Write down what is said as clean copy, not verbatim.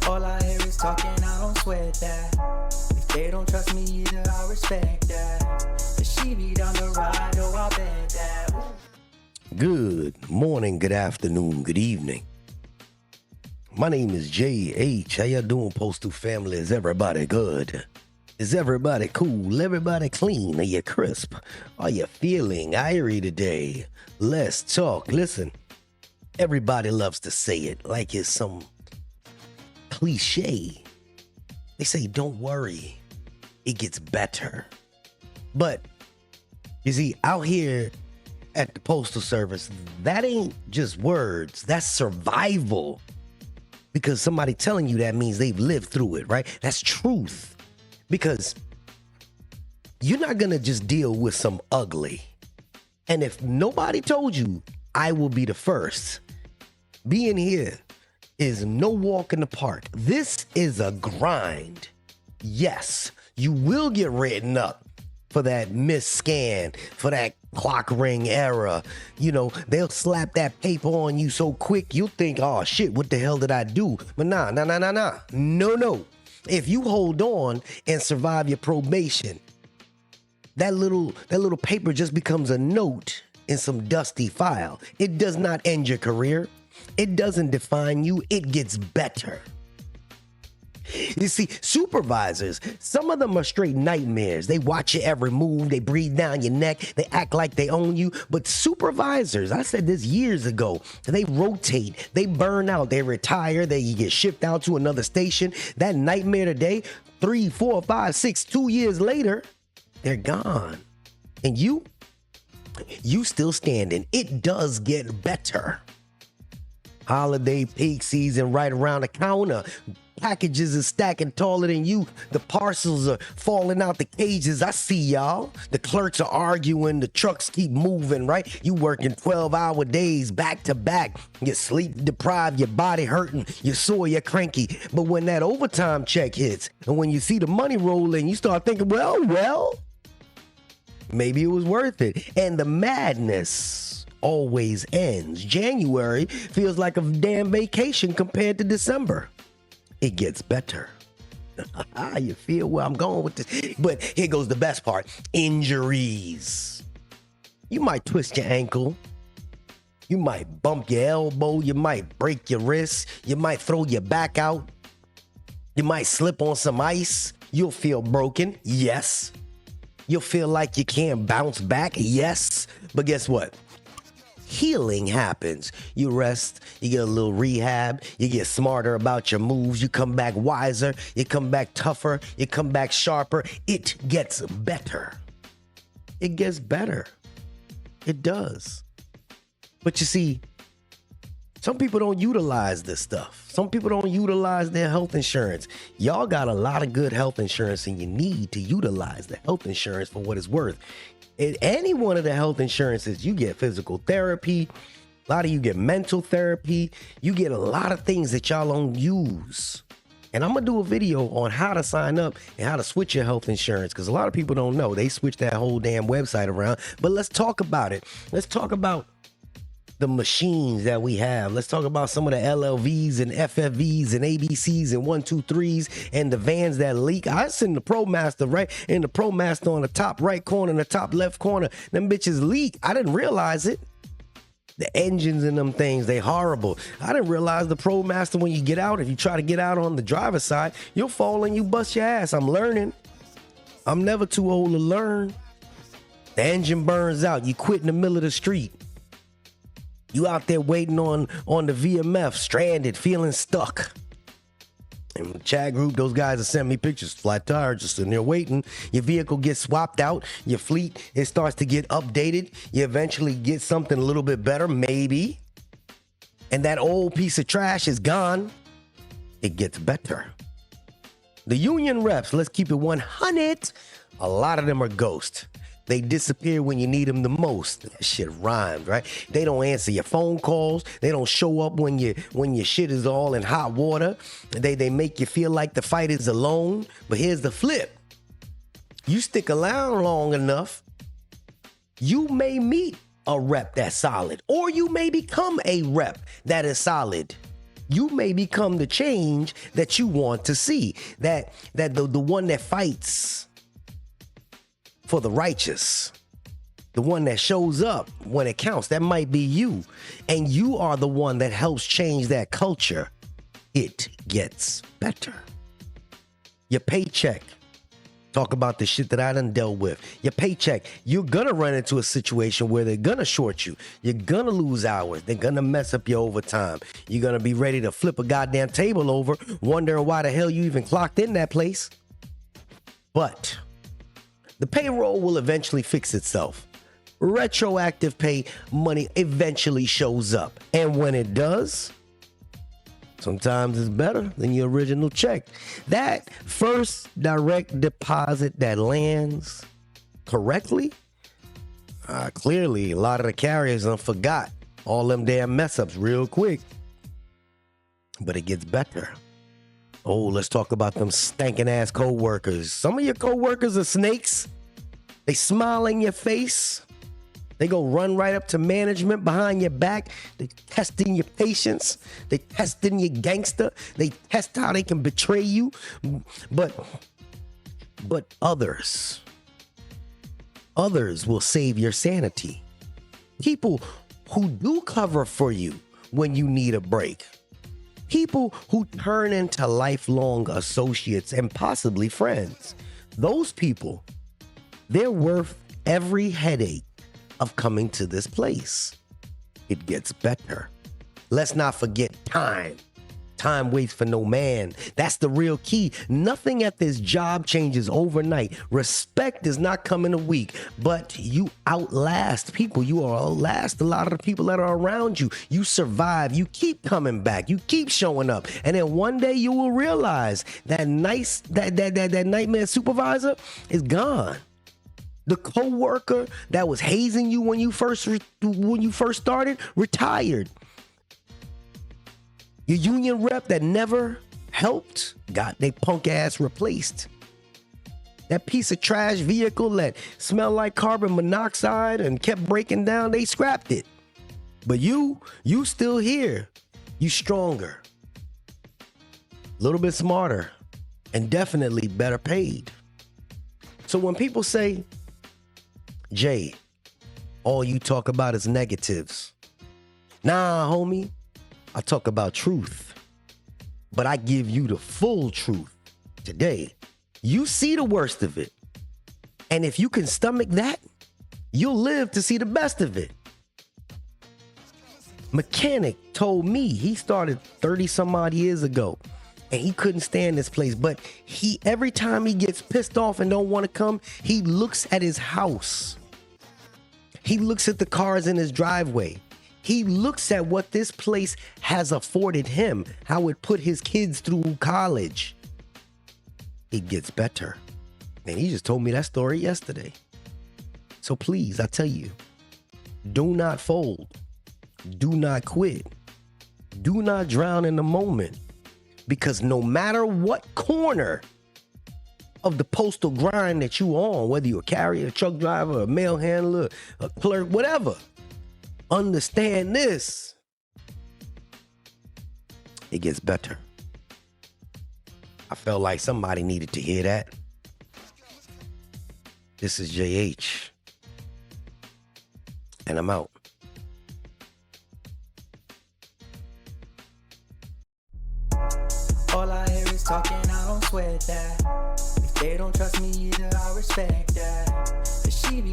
All I hear is talking, I don't sweat that. If they don't trust me either, I respect that. If she be down the ride, oh, I'll bet that. Good morning, good afternoon, good evening. My name is JayH. How you doing, Postal family? Is everybody good? Is everybody cool? Everybody clean? Are you crisp? Are you feeling irie today? Let's talk. Listen, everybody loves to say it like it's some cliche. They say, don't worry, it gets better. But you see, out here at the Postal Service, that ain't just words, that's survival. Because somebody telling you that means they've lived through it, right? That's truth. Because you're not gonna just deal with some ugly. And if nobody told you, I will be the first. Being here is no walk in the park. This is a grind. Yes, you will get written up for that missed scan, for that clock ring error. You know, they'll slap that paper on you so quick, you'll think, oh shit, what the hell did I do? But nah. No. If you hold on and survive your probation, that little paper just becomes a note in some dusty file. It does not end your career. It doesn't define you. It gets better. You see, supervisors, some of them are straight nightmares. They watch your every move. They breathe down your neck. They act like they own you. But supervisors, I said this years ago, they rotate. They burn out. They retire. They get shipped out to another station. That nightmare today, 3, 4, 5, 6, 2 years later, they're gone. And you still standing. It does get better. Holiday peak season right around the counter. Packages are stacking taller than you. The parcels are falling out the cages. I see y'all. The clerks are arguing. The trucks keep moving, right? You working 12-hour days back to back. You're sleep deprived. Your body hurting. You're sore. You're cranky. But when that overtime check hits and when you see the money roll in, you start thinking, well, maybe it was worth it. And the madness always ends. January feels like a damn vacation compared to December. It gets better. You feel where I'm going with this? But here goes the best part. Injuries. You might twist your ankle. You might bump your elbow. You might break your wrist. You might throw your back out. You might slip on some ice. You'll feel broken. Yes. You'll feel like you can't bounce back. Yes. But guess what? Healing happens. You rest, you get a little rehab, you get smarter about your moves, you come back wiser, you come back tougher, you come back sharper. It gets better. It gets better. It does. But you see, some people don't utilize this stuff. Some people don't utilize their health insurance. Y'all got a lot of good health insurance and you need to utilize the health insurance for what it's worth. In any one of the health insurances, you get physical therapy. A lot of you get mental therapy. You get a lot of things that y'all don't use. And I'm going to do a video on how to sign up and how to switch your health insurance because a lot of people don't know. They switch that whole damn website around. But let's talk about it. Let's talk about the machines that we have. Let's talk about some of the LLVs and FFVs and ABCs and 123s and the vans that leak. I seen the ProMaster right in the ProMaster on the top right corner and the top left corner. Them bitches leak. I didn't realize it. The engines in them things, they horrible. I didn't realize the ProMaster when you get out, if you try to get out on the driver's side, you'll fall and you bust your ass. I'm learning. I'm never too old to learn. The engine burns out. You quit in the middle of the street. You out there waiting on the VMF, stranded, feeling stuck. In the chat group, those guys are sending me pictures, flat tire, just sitting there waiting. Your vehicle gets swapped out. Your fleet, it starts to get updated. You eventually get something a little bit better, maybe. And that old piece of trash is gone. It gets better. The union reps, let's keep it 100. A lot of them are ghosts. They disappear when you need them the most. That shit rhymes, right? They don't answer your phone calls. They don't show up when your shit is all in hot water. They make you feel like the fight is alone. But here's the flip. You stick around long enough, you may meet a rep that's solid, or you may become a rep that is solid. You may become the change that you want to see. That the one that fights for the righteous. The one that shows up when it counts. That might be you. And you are the one that helps change that culture. It gets better. Your paycheck. Talk about the shit that I done dealt with. Your paycheck. You're going to run into a situation where they're going to short you. You're going to lose hours. They're going to mess up your overtime. You're going to be ready to flip a goddamn table over, wondering why the hell you even clocked in that place. But the payroll will eventually fix itself. Retroactive pay money eventually shows up. And when it does, sometimes it's better than your original check. That first direct deposit that lands correctly, clearly a lot of the carriers done forgot all them damn mess ups real quick. But it gets better. Oh, let's talk about them stinking ass coworkers. Some of your coworkers are snakes. They smile in your face. They go run right up to management behind your back. They testing your patience. They testing your gangster. They test how they can betray you. But others will save your sanity. People who do cover for you when you need a break. People who turn into lifelong associates and possibly friends. Those people, they're worth every headache of coming to this place. It gets better. Let's not forget time. Time waits for no man. That's the real key. Nothing at this job changes overnight. Respect does not come in a week, but you outlast people. You outlast a lot of the people that are around you. You survive. You keep coming back. You keep showing up. And then one day you will realize that nightmare supervisor is gone. The coworker that was hazing you when you first started retired. Your union rep that never helped got their punk ass replaced. That piece of trash vehicle that smelled like carbon monoxide and kept breaking down, they scrapped it. But you still here. You stronger. A little bit smarter and definitely better paid. So when people say, Jay, all you talk about is negatives. Nah, homie, I talk about truth. But I give you the full truth today. You see the worst of it. And if you can stomach that, you'll live to see the best of it. Mechanic told me he started 30 some odd years ago. And he couldn't stand this place. But every time he gets pissed off and don't want to come, he looks at his house. He looks at the cars in his driveway. He looks at what this place has afforded him, how it put his kids through college. It gets better. And he just told me that story yesterday. So please, I tell you, do not fold. Do not quit. Do not drown in the moment. Because no matter what corner of the postal grind that you on, whether you're a carrier, a truck driver, a mail handler, a clerk, whatever, understand this. It gets better. I felt like somebody needed to hear that. This is JayH. And I'm out. All I hear is talking, I don't sweat that. If they don't trust me either, I respect that. But she be